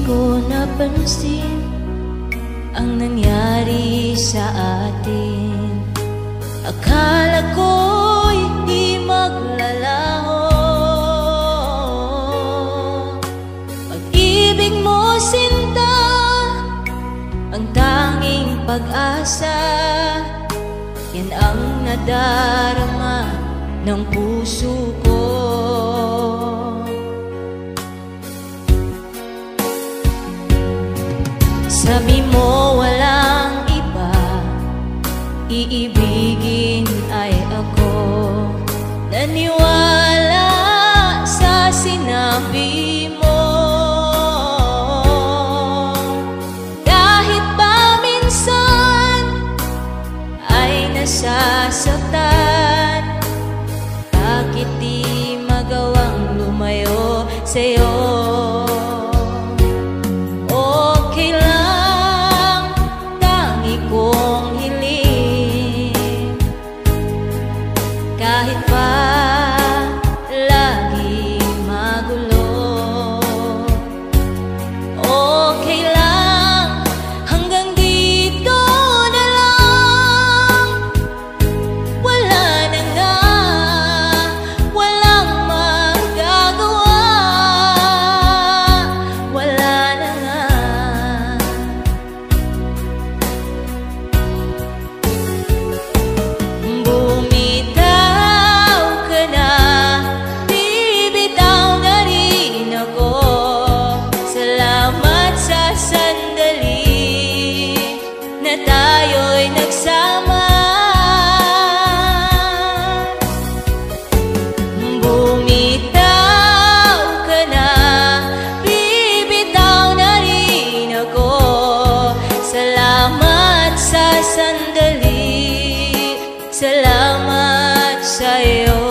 ko napansin ang nangyari sa atin. Akala ko'y di maglalaho. Pag-ibig mo, sinta, ang tanging pag-asa. Yan ang nadarama ng puso ko. Sabi mo walang iba, iibigin ay ako. Naniwala sa sinabi mo. Kahit ba minsan ay nasasaktan, bakit di magawang lumayo sa'yo? Kahit pa laging magulo, okay lang, hanggang dito na lang. Wala na nga, walang magagawa. Wala na nga. Tayo'y nagsama, bumitaw ka na, bibitaw na rin ako. Salamat sa sandali, salamat sa'yo.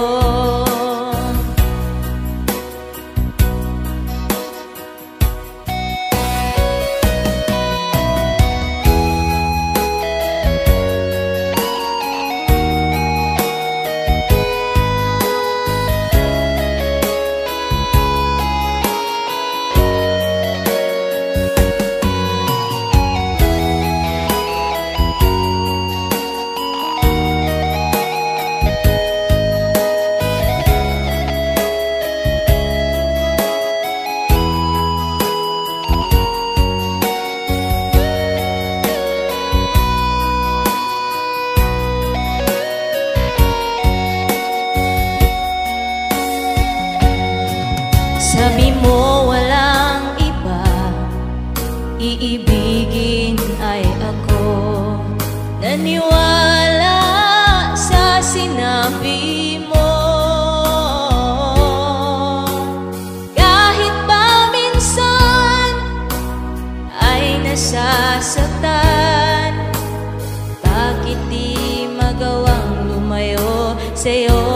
Sabi mo walang iba, iibigin ay ako. Naniwala sa sinabi mo. Kahit ba minsan ay nasasaktan, bakit di magawang lumayo sa'yo?